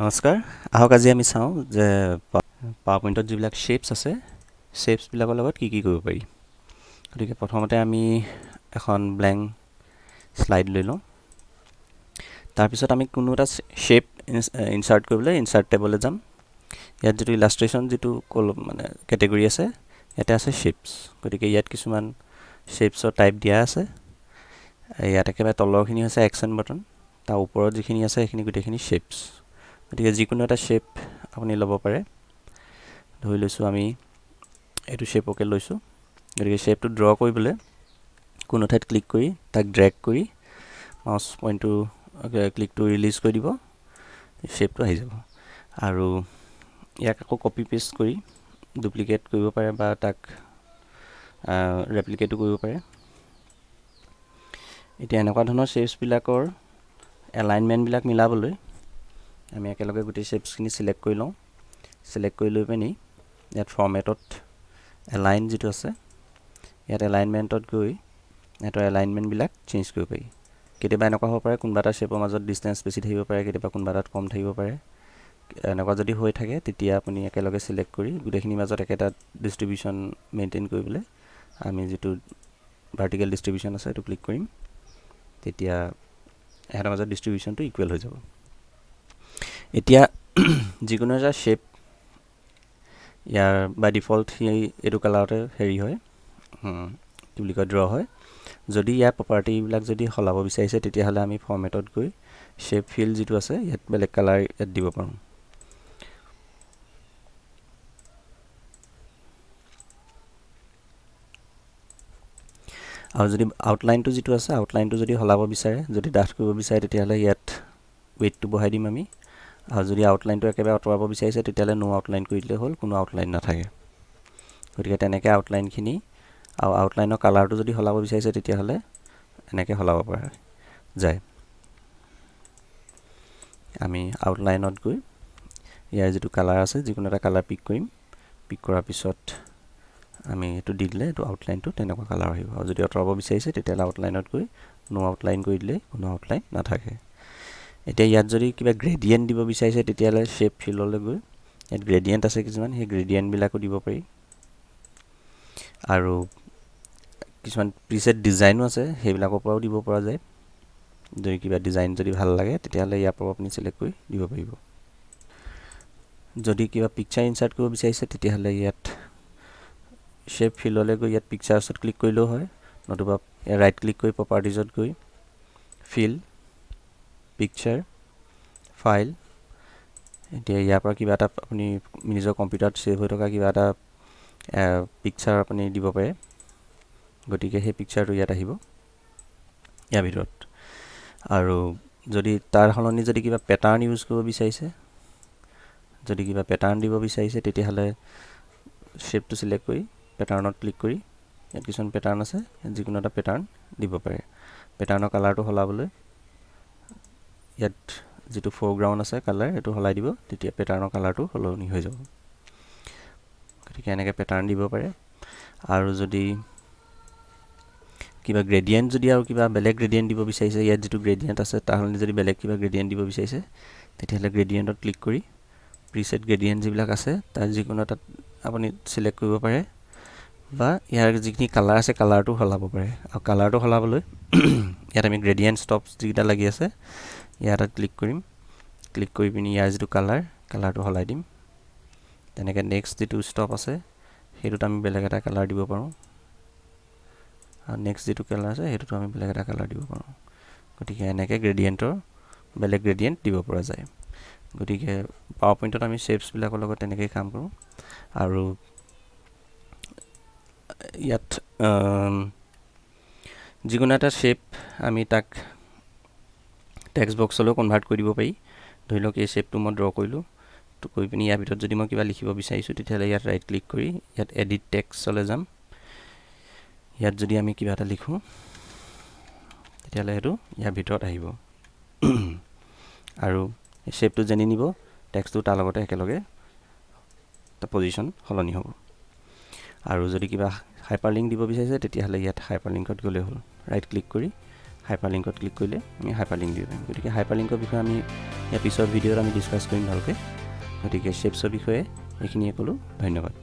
নমস্কাৰ। আহক আজি আমি চাওঁ যে পাৱাৰ পইণ্টত যিবিলাক শ্বেপছ আছে শ্বেপছবিলাকৰ লগত কি কৰিব পাৰি। গতিকে প্ৰথমতে আমি এখন ব্লেংক শ্লাইড লৈ লওঁ। তাৰপিছত আমি কোনো এটা শ্বেপ ইনচাৰ্ট কৰিবলৈ ইনচাৰ্ট টেবলৈ যাম। ইয়াত যিটো ইলাষ্ট্ৰেশ্যন যিটো মানে কেটেগৰী আছে ইয়াতে আছে শ্বেপছ। গতিকে ইয়াত কিছুমান শ্বেপছৰ টাইপ দিয়া আছে। ইয়াত একেবাৰে তলৰখিনি হৈছে একশ্যন বাটন, তাৰ ওপৰত যিখিনি আছে সেইখিনি গোটেইখিনি শ্বেপছ। গতিকে যিকোনো এটা শ্বেপ আপুনি ল'ব পাৰে। ধৰি লৈছোঁ আমি এইটো শ্বেপকে লৈছোঁ। গতিকে শ্বেপটো ড্ৰ কৰিবলৈ কোনো ঠাইত ক্লিক কৰি তাক ড্ৰেগ কৰি মাউচ পইণ্টটো ক্লিকটো ৰিলিজ কৰি দিব, শ্বেপটো আহি যাব। আৰু ইয়াক আকৌ কপি পেষ্ট কৰি ডুপ্লিকেট কৰিব পাৰে বা তাক ৰেপ্লিকেটো কৰিব পাৰে। এতিয়া এনেকুৱা ধৰণৰ শ্বেপছবিলাকৰ এলাইনমেণ্টবিলাক মিলাবলৈ আমি একেলগে গোটেই শ্বেপছখিনি চিলেক্ট কৰি লওঁ। চিলেক্ট কৰি লৈ পিনি ইয়াত ফৰ্মেটত এলাইন যিটো আছে ইয়াত এলাইনমেণ্টত গৈ সিহঁতৰ এলাইনমেণ্টবিলাক চেঞ্জ কৰিব পাৰি। কেতিয়াবা এনেকুৱা হ'ব পাৰে কোনোবা এটা শ্বেপৰ মাজত ডিষ্টেঞ্চ বেছি থাকিব পাৰে, কেতিয়াবা কোনোবা এটাত কম থাকিব পাৰে। এনেকুৱা যদি হৈ থাকে তেতিয়া আপুনি একেলগে চিলেক্ট কৰি গোটেইখিনিৰ মাজত একেটা ডিষ্ট্ৰিবিউশ্যন মেইনটেইন কৰিবলৈ আমি যিটো ভাৰ্টিকেল ডিষ্ট্ৰিবিউশ্যন আছে সেইটো ক্লিক কৰিম। তেতিয়া সিহঁতৰ মাজত ডিষ্ট্ৰিবিউশ্যনটো ইকুৱেল হৈ যাব। এতিয়া যিকোনো এটা শ্বেপ ইয়াৰ বাই ডিফল্ট এইটো কালাৰতে হেৰি হয়, কি বুলি কয়, ড্ৰ হয়। যদি ইয়াৰ প্ৰপাৰ্টিবিলাক যদি সলাব বিচাৰিছে তেতিয়াহ'লে আমি ফৰ্মেটত গৈ শ্বেপ ফিল যিটো আছে ইয়াত বেলেগ কালাৰ ইয়াত দিব পাৰোঁ। আৰু যদি আউটলাইনটো যিটো আছে আউটলাইনটো যদি সলাব বিচাৰে, যদি ডাঠ কৰিব বিচাৰে তেতিয়াহ'লে ইয়াত ৱেইটটো বঢ়াই দিম আমি। আৰু যদি আউটলাইনটো একেবাৰে আঁতৰাব বিচাৰিছে তেতিয়াহ'লে নো আউটলাইন কৰি দিলে হ'ল, কোনো আউটলাইন নাথাকে। গতিকে তেনেকৈ আউটলাইনখিনি আৰু আউটলাইনৰ কালাৰটো যদি সলাব বিচাৰিছে তেতিয়াহ'লে এনেকৈ সলাব পৰা যায়। আমি আউটলাইনত গৈ ইয়াৰ যিটো কালাৰ আছে যিকোনো এটা কালাৰ পিক কৰিম। পিক কৰাৰ পিছত আমি এইটো দি দিলে এইটো আউটলাইনটো তেনেকুৱা কালাৰ আহিব। আৰু যদি আঁতৰাব বিচাৰিছে তেতিয়াহ'লে আউটলাইনত গৈ নো আউটলাইন কৰি দিলে কোনো আউটলাইন নাথাকে। এতিয়া ইয়াত যদি কিবা গ্ৰেডিয়েণ্ট দিব বিচাৰিছে তেতিয়াহ'লে শ্বেপ ফিললৈ গৈ ইয়াত গ্ৰেডিয়েণ্ট আছে কিছুমান, সেই গ্ৰেডিয়েণ্টবিলাকো দিব পাৰি। আৰু কিছুমান প্ৰিছেট ডিজাইনো আছে, সেইবিলাকৰ পৰাও দিব পৰা যায়। যদি কিবা ডিজাইন যদি ভাল লাগে তেতিয়াহ'লে ইয়াৰ পৰাও আপুনি চিলেক্ট কৰি দিব পাৰিব। যদি কিবা পিকচাৰ ইনচাৰ্ট কৰিব বিচাৰিছে তেতিয়াহ'লে ইয়াত শ্বেপ ফিললৈ গৈ ইয়াত পিকচাৰ্ছত ক্লিক কৰিলেও হয়, নতুবা ৰাইট ক্লিক কৰি প্ৰপাৰ্টিজত গৈ ফিল, পিকচাৰ, ফাইল। এতিয়া ইয়াৰ পৰা কিবা এটা আপুনি নিজৰ কম্পিউটাৰত ছেভ হৈ থকা কিবা এটা পিকচাৰ আপুনি দিব পাৰে। গতিকে সেই পিকচাৰটো ইয়াত আহিব ইয়াৰ ভিতৰত। আৰু যদি তাৰ সলনি যদি কিবা পেটাৰ্ণ ইউজ কৰিব বিচাৰিছে, যদি কিবা পেটাৰ্ণ দিব বিচাৰিছে তেতিয়াহ'লে শ্বেপটো চিলেক্ট কৰি পেটাৰ্ণত ক্লিক কৰি ইয়াত কিছুমান পেটাৰ্ণ আছে, যিকোনো এটা পেটাৰ্ণ দিব পাৰে। পেটাৰ্ণৰ কালাৰটো সলাবলৈ ইয়াত যিটো ফ'ৰগ্ৰাউণ্ড আছে কালাৰ সেইটো সলাই দিব, তেতিয়া পেটাৰ্ণৰ কালাৰটো সলনি হৈ যাব। গতিকে এনেকৈ পেটাৰ্ণ দিব পাৰে। আৰু যদি কিবা গ্ৰেডিয়েণ্ট যদি আৰু কিবা বেলেগ গ্ৰেডিয়েণ্ট দিব বিচাৰিছে, ইয়াত যিটো গ্ৰেডিয়েণ্ট আছে তাৰ সলনি যদি বেলেগ কিবা গ্ৰেডিয়েণ্ট দিব বিচাৰিছে তেতিয়াহ'লে গ্ৰেডিয়েণ্টত ক্লিক কৰি প্ৰিছেট গ্ৰেডিয়েণ্ট যিবিলাক আছে তাৰ যিকোনো এটাত আপুনি চিলেক্ট কৰিব পাৰে, বা ইয়াৰ যিখিনি কালাৰ আছে কালাৰটো সলাব পাৰে। আৰু কালাৰটো সলাবলৈ ইয়াত আমি গ্ৰেডিয়েণ্ট ষ্টপছ যিকেইটা লাগি আছে ইয়াত ক্লিক কৰিম। ক্লিক কৰি পিনি ইয়াৰ যিটো কালাৰটো সলাই দিম। তেনেকৈ নেক্সট যিটো ষ্টপ আছে সেইটোত আমি বেলেগ এটা কালাৰ দিব পাৰোঁ, আৰু নেক্সট যিটো কালাৰ আছে সেইটোতো আমি বেলেগ এটা কালাৰ দিব পাৰোঁ। গতিকে এনেকৈ গ্ৰেডিয়েণ্টৰ বেলেগ গ্ৰেডিয়েণ্ট দিব পৰা যায়। গতিকে পাৱাৰ পইণ্টত আমি শ্বেপছবিলাকৰ লগত তেনেকৈয়ে কাম কৰোঁ। আৰু ইয়াত যিকোনো এটা শ্বেপ আমি তাক টেক্সট বক্সলৈও কনভাৰ্ট কৰি দিব পাৰি। ধৰি লওক এই শ্বেপটো মই ড্ৰ কৰিলোঁ, তো কৰি পিনি ইয়াৰ ভিতৰত যদি মই কিবা লিখিব বিচাৰিছোঁ তেতিয়াহ'লে ইয়াত ৰাইট ক্লিক কৰি ইয়াত এডিট টেক্সটলৈ যাম। ইয়াত যদি আমি কিবা এটা লিখোঁ তেতিয়াহ'লে সেইটো ইয়াৰ ভিতৰত আহিব। আৰু এই শ্বেপটো যেনি নিব টেক্সটটো তাৰ লগতে একেলগে পজিশ্যন সলনি হ'ব। আৰু যদি কিবা হাইপাৰলিংক দিব বিচাৰিছে তেতিয়াহ'লে ইয়াত হাইপাৰলিংকত গ'লেই হ'ল। ৰাইট ক্লিক কৰি হাইপাৰলিংকত ক্লিক কৰিলে আমি হাইপাৰলিংক দিব পাৰিম। গতিকে হাইপাৰলিংকৰ বিষয়ে আমি ইয়াৰ পিছৰ ভিডিঅ'ত আমি ডিছকাছ কৰিম ভালকৈ। গতিকে শ্বেপছৰ বিষয়ে এইখিনিয়ে ক'লোঁ। ধন্যবাদ।